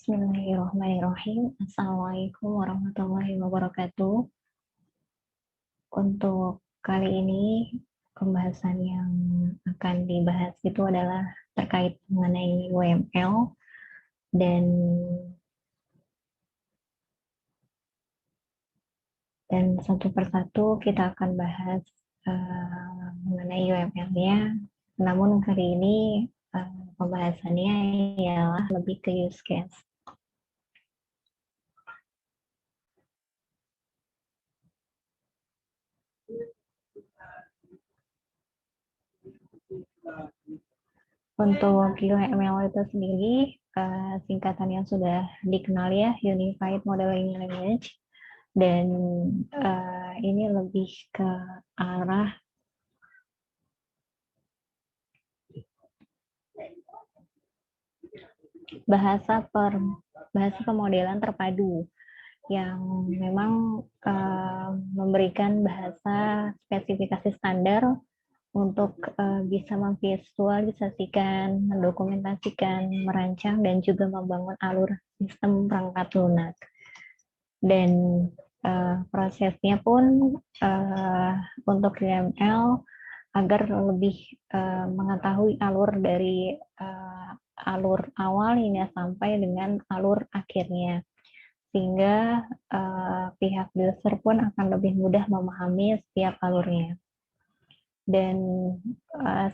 Bismillahirrahmanirrahim. Assalamualaikum warahmatullahi wabarakatuh. Untuk kali ini, pembahasan yang akan dibahas itu adalah terkait mengenai UML dan satu persatu kita akan bahas mengenai UML-nya. Namun kali ini pembahasannya ialah lebih ke use case. Untuk UML itu sendiri, singkatan yang sudah dikenal ya, Unified Modeling Language, dan ini lebih ke arah bahasa pemodelan terpadu yang memang memberikan bahasa spesifikasi standar untuk bisa memvisualisasikan, mendokumentasikan, merancang, dan juga membangun alur sistem perangkat lunak. Dan prosesnya pun untuk UML agar lebih mengetahui alur dari alur awal hingga sampai dengan alur akhirnya, sehingga pihak user pun akan lebih mudah memahami setiap alurnya. Dan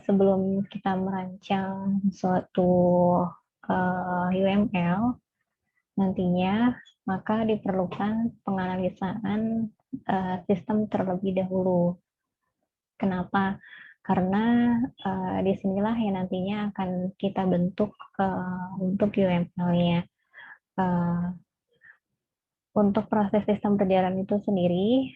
sebelum kita merancang suatu UML nantinya, maka diperlukan penganalisaan sistem terlebih dahulu. Kenapa? Karena disinilah yang nantinya akan kita bentuk untuk UML-nya. Untuk proses sistem berjalan itu sendiri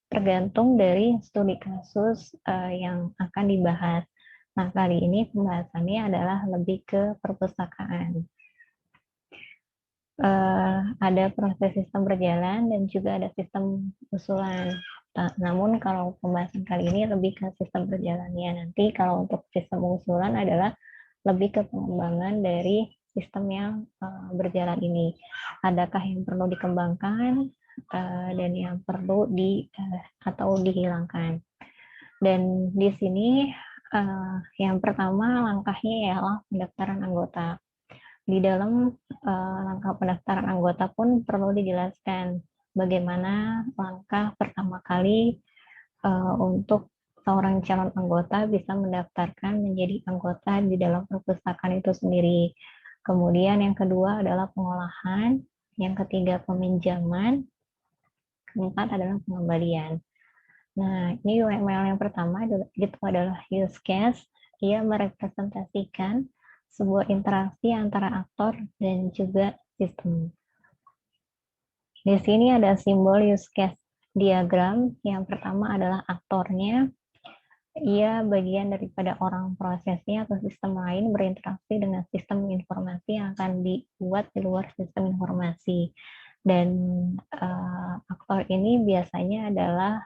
tergantung dari studi kasus yang akan dibahas. Nah, kali ini pembahasannya adalah lebih ke perpustakaan. Ada proses sistem berjalan dan juga ada sistem usulan. Namun kalau pembahasan kali ini lebih ke sistem berjalannya. Nanti kalau untuk sistem usulan adalah lebih ke pengembangan dari sistem yang berjalan ini. Adakah yang perlu dikembangkan dan yang perlu atau dihilangkan. Dan di sini yang pertama langkahnya ialah pendaftaran anggota. Di dalam langkah pendaftaran anggota pun perlu dijelaskan bagaimana langkah pertama kali untuk seorang calon anggota bisa mendaftarkan menjadi anggota di dalam perpustakaan itu sendiri. Kemudian yang kedua adalah pengolahan, yang ketiga peminjaman, keempat adalah pengembalian. Nah, ini UML yang pertama itu adalah use case. Ia merepresentasikan sebuah interaksi antara aktor dan juga sistem. Di sini ada simbol use case diagram. Yang pertama adalah aktornya. Ia bagian daripada orang prosesnya atau sistem lain berinteraksi dengan sistem informasi yang akan dibuat di luar sistem informasi. Dan aktor ini biasanya adalah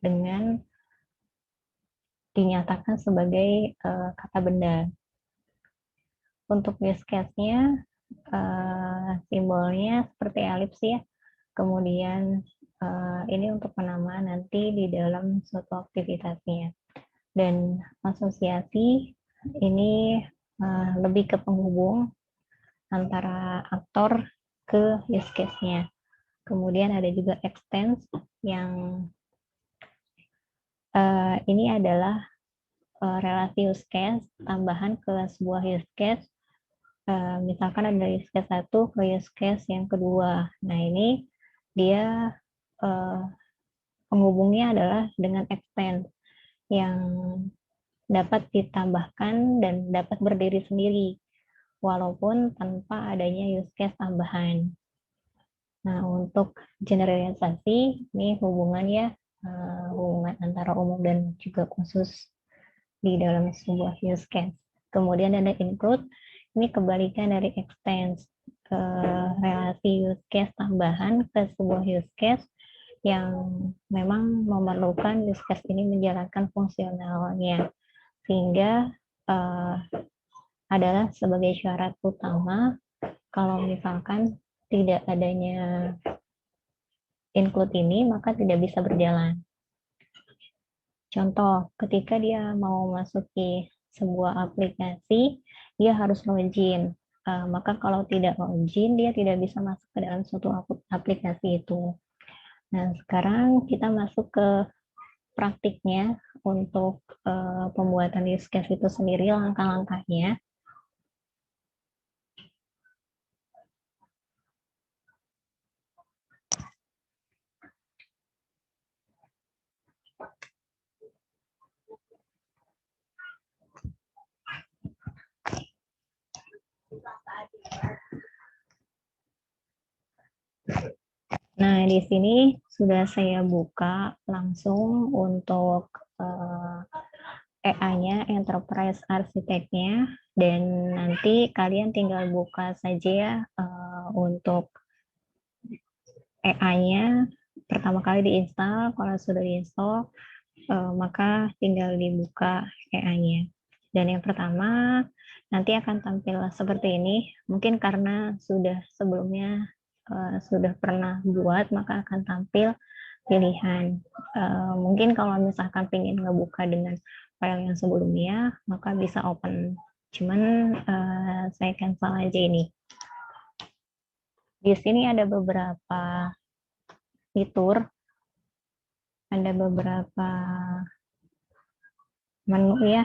dengan dinyatakan sebagai kata benda. Untuk use case-nya, simbolnya seperti elips ya. Kemudian ini untuk penamaan nanti di dalam suatu aktivitasnya. Dan asosiasi ini lebih ke penghubung antara aktor ke use case-nya. Kemudian ada juga extends yang ini adalah relasi use case tambahan ke sebuah use case. Misalkan ada use case 1 ke use case yang kedua. Nah, ini dia penghubungnya adalah dengan extend yang dapat ditambahkan dan dapat berdiri sendiri walaupun tanpa adanya use case tambahan. Nah, untuk generalisasi ini hubungannya hubungan antara umum dan juga khusus di dalam sebuah use case. Kemudian ada include, ini kebalikan dari extend, relasi use case tambahan ke sebuah use case yang memang memerlukan use case ini menjalankan fungsionalnya, sehingga adalah sebagai syarat utama kalau misalkan tidak adanya include ini, maka tidak bisa berjalan. Contoh, ketika dia mau masuki sebuah aplikasi, dia harus login. Maka kalau tidak login, dia tidak bisa masuk ke dalam suatu aplikasi itu. Nah, sekarang kita masuk ke praktiknya untuk pembuatan use case itu sendiri, langkah-langkahnya. Nah, di sini sudah saya buka langsung untuk EA-nya, Enterprise Architect-nya, dan nanti kalian tinggal buka saja ya untuk EA-nya. Pertama kali diinstal, kalau sudah diinstal, maka tinggal dibuka EA-nya. Dan yang pertama, nanti akan tampil seperti ini. Mungkin karena sudah sebelumnya sudah pernah buat, maka akan tampil pilihan. Mungkin kalau misalkan pengen ngebuka dengan file yang sebelumnya, maka bisa open. Cuman saya cancel aja ini. Di sini ada beberapa fitur, ada beberapa menu ya.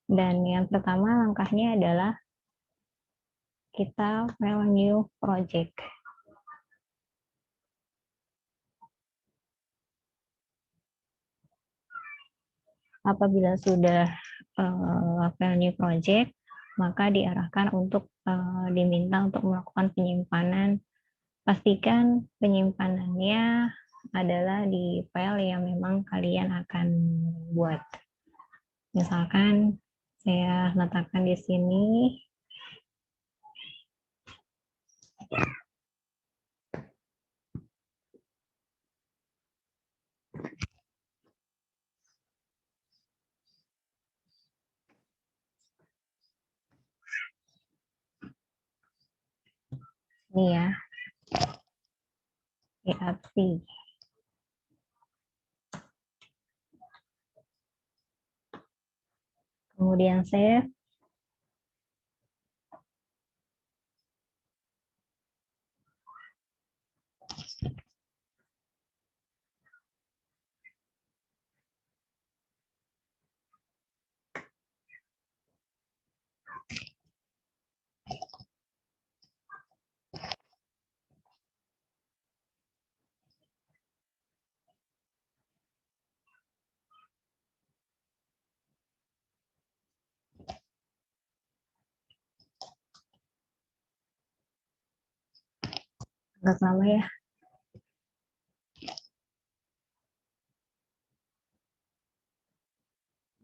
Dan yang pertama langkahnya adalah kita file new project. Apabila sudah file new project, maka diarahkan untuk diminta untuk melakukan penyimpanan. Pastikan penyimpanannya adalah di file yang memang kalian akan buat. Misalkan saya letakkan di sini. Ini ya, EAP. Kemudian save. Agak lama ya.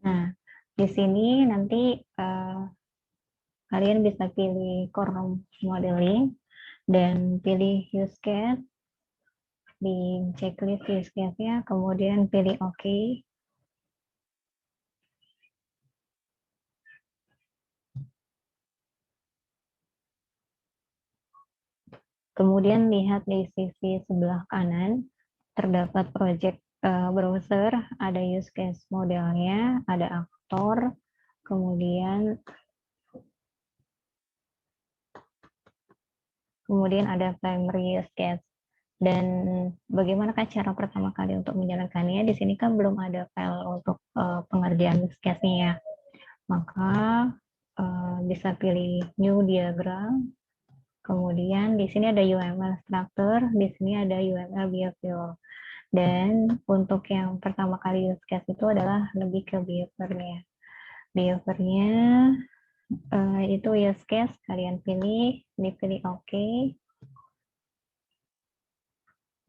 Nah, di sini nanti kalian bisa pilih core modeling dan pilih use case di checklist use case-nya, kemudian pilih OK. Kemudian lihat di sisi sebelah kanan, terdapat project browser, ada use case modelnya, ada aktor, kemudian ada primary use case. Dan bagaimana cara pertama kali untuk menjalankannya? Di sini kan belum ada file untuk pengerjaan use case-nya. Maka bisa pilih new diagram. Kemudian di sini ada UML structure, di sini ada UML behavior. Dan untuk yang pertama kali use case itu adalah lebih ke behavior-nya. Behavior-nya itu use case, kalian pilih, dipilih OK.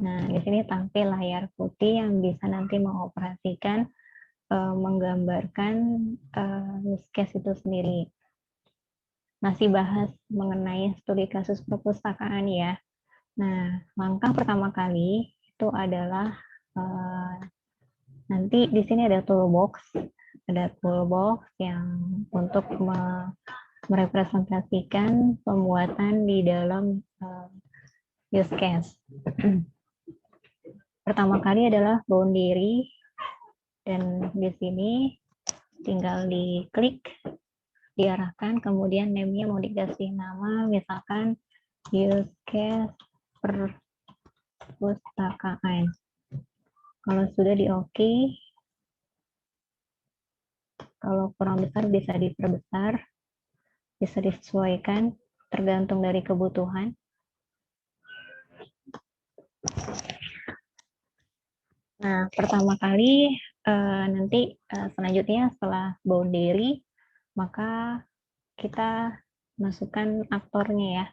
Nah, di sini tampil layar putih yang bisa nanti mengoperasikan, menggambarkan use case itu sendiri. Masih bahas mengenai studi kasus perpustakaan ya. Nah, langkah pertama kali itu adalah nanti di sini ada toolbox. ada toolbox yang untuk merepresentasikan pembuatan di dalam use case. Pertama kali adalah boundary, dan di sini tinggal diklik, diarahkan, kemudian name-nya mau dikasih nama, misalkan use case perpustakaan. Kalau sudah di OK, kalau kurang besar bisa diperbesar, bisa disesuaikan tergantung dari kebutuhan. Nah, pertama kali nanti selanjutnya setelah boundary, maka kita masukkan aktornya ya.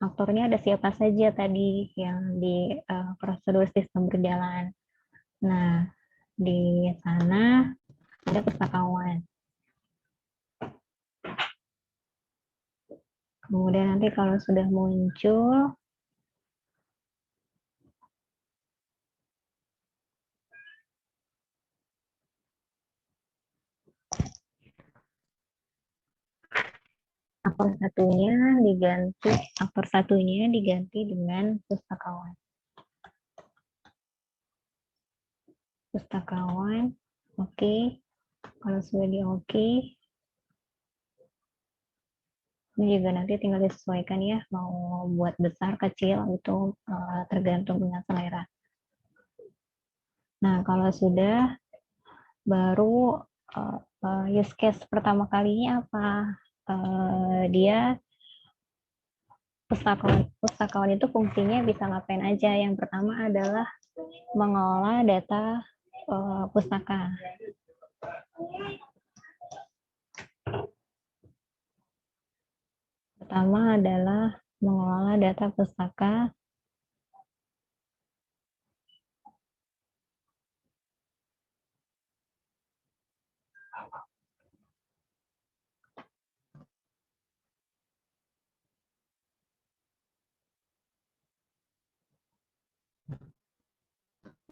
Aktornya ada siapa saja tadi yang di prosedur sistem berjalan. Nah, di sana ada pustakawan. Kemudian nanti kalau sudah muncul, aktor satunya diganti dengan pustakawan. Pustakawan, oke. Kalau sudah di oke, ini juga nanti tinggal disesuaikan ya, mau buat besar, kecil, itu tergantung dengan selera. Nah, kalau sudah, baru use case pertama kalinya apa? Dia pustakawan itu fungsinya bisa ngapain aja. Yang pertama adalah mengelola data pustaka. Pertama adalah mengelola data pustaka.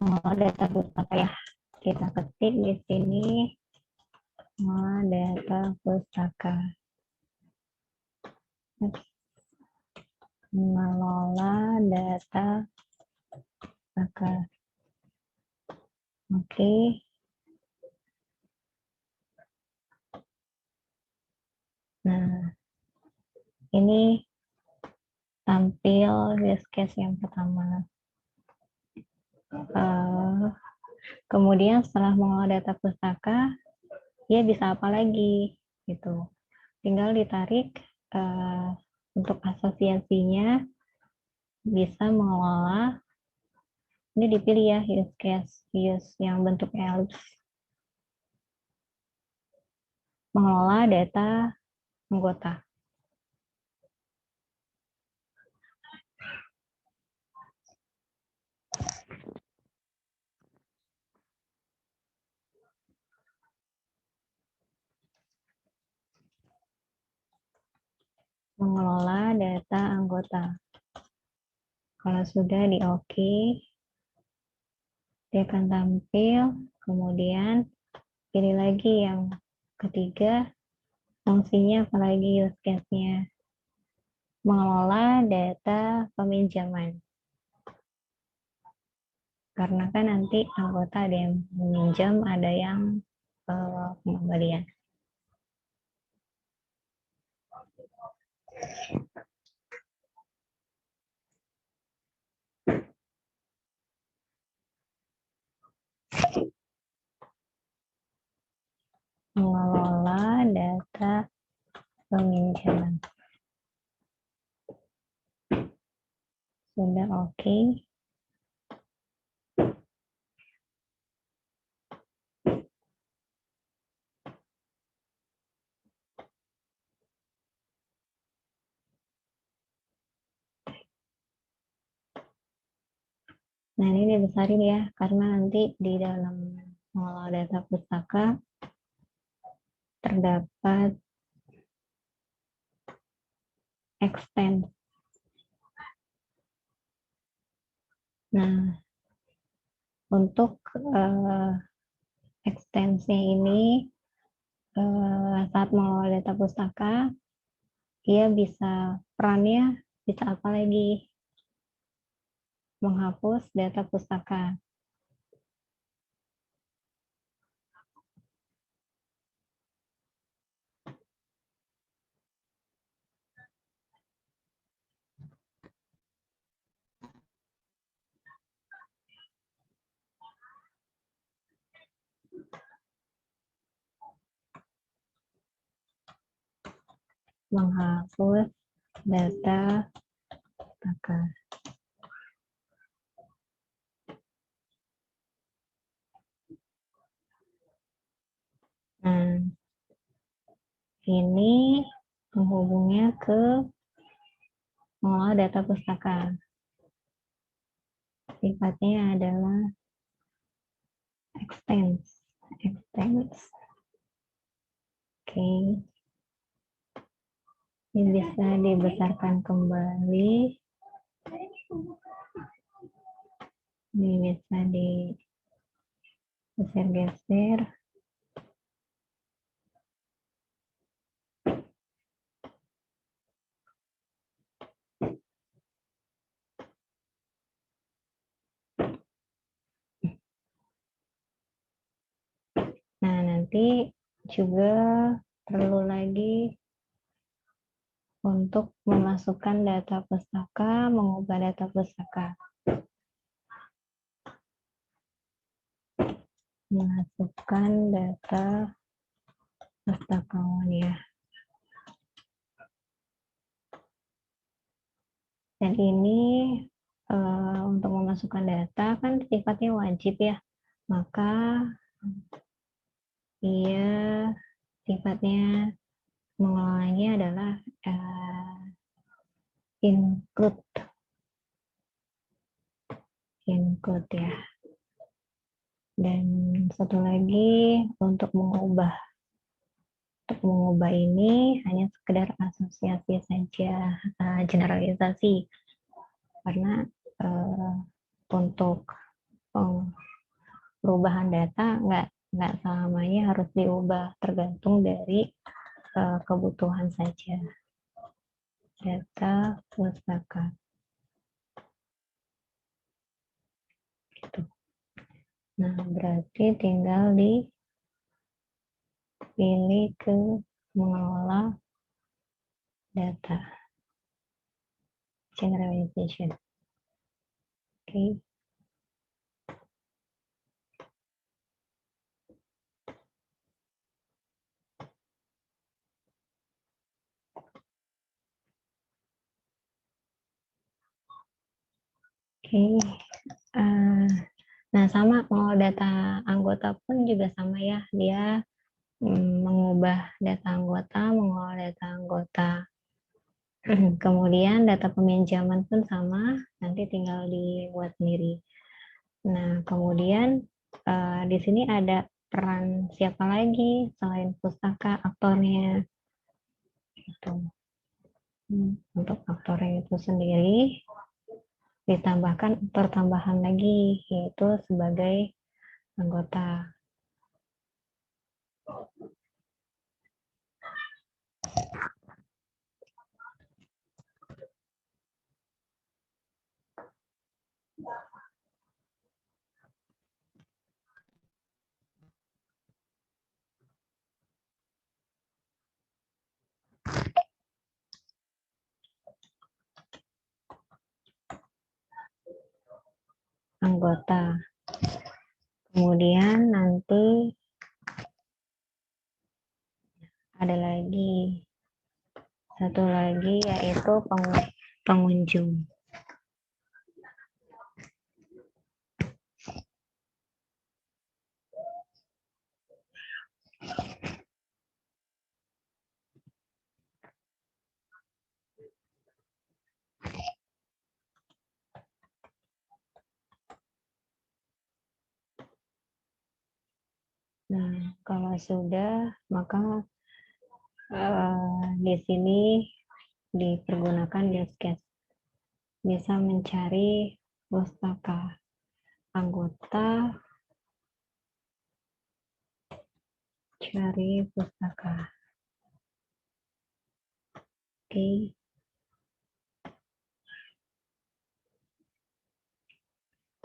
Mengelola data pustaka ya. Kita ketik di sini data pustaka. Mengelola data pustaka. Oke. Nah, ini tampil use case yang pertama. Kemudian setelah mengelola data pustaka, dia bisa apa lagi gitu. Tinggal ditarik untuk asosiasinya, bisa mengelola, ini dipilih ya use case, use yang bentuk ellipse. Mengelola data anggota. Mengelola data anggota. Kalau sudah di OK, dia akan tampil, kemudian pilih lagi yang ketiga, fungsinya apalagi use case-nya. Mengelola data peminjaman. Karena kan nanti anggota ada yang meminjam, ada yang pengembalian. Mengelola data peminjaman. Sudah OK. Nah, ini dibesarin ya, karena nanti di dalam mengelola data pustaka terdapat extend. Nah, untuk extensnya ini saat mengelola data pustaka, dia bisa perannya bisa apa lagi? Menghapus data pustaka. Menghapus data pustaka. Nah, ini menghubungnya ke mengolah data pustaka. Sifatnya adalah extends. Oke. Ini bisa dibesarkan kembali. Ini bisa digeser-geser. Nah, nanti juga perlu lagi untuk memasukkan data pustaka, mengubah data pustaka. Masukkan data pustakawan ya. Dan ini untuk memasukkan data kan sifatnya wajib ya. Maka ia sifatnya mengelolanya adalah include ya. Dan satu lagi untuk mengubah ini hanya sekedar asosiasi saja, generalisasi, karena untuk perubahan data nggak selamanya harus diubah, tergantung dari kebutuhan saja. Data pustaka. Gitu. Nah, berarti tinggal dipilih ke mengelola data. Generalization. Oke. Oke. Nah, sama mengolah data anggota pun juga sama ya. Dia mengubah data anggota, mengolah data anggota. Kemudian data peminjaman pun sama, nanti tinggal dibuat sendiri. Nah, kemudian di sini ada peran siapa lagi selain pustaka, aktornya. Gitu. Untuk aktornya itu sendiri ditambahkan aktor tambahan lagi, yaitu sebagai anggota. Anggota. Kemudian nanti ada lagi satu lagi yaitu pengunjung. Nah, kalau sudah, maka di sini dipergunakan Diascape. Bisa mencari pustaka anggota Cari pustaka. Oke.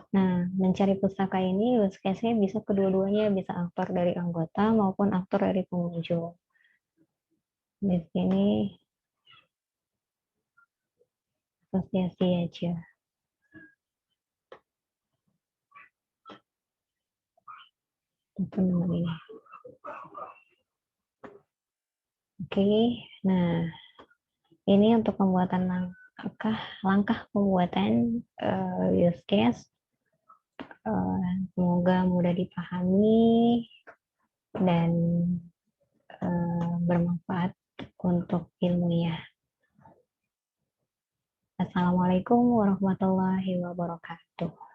Nah, mencari pustaka ini use case-nya bisa kedua-duanya, bisa aktor dari anggota maupun aktor dari pengunjung. Di sini asosiasi aja. Teman-teman ini. Oke, nah ini untuk pembuatan langkah pembuatan use case. Semoga mudah dipahami dan bermanfaat untuk ilmunya. Assalamualaikum warahmatullahi wabarakatuh.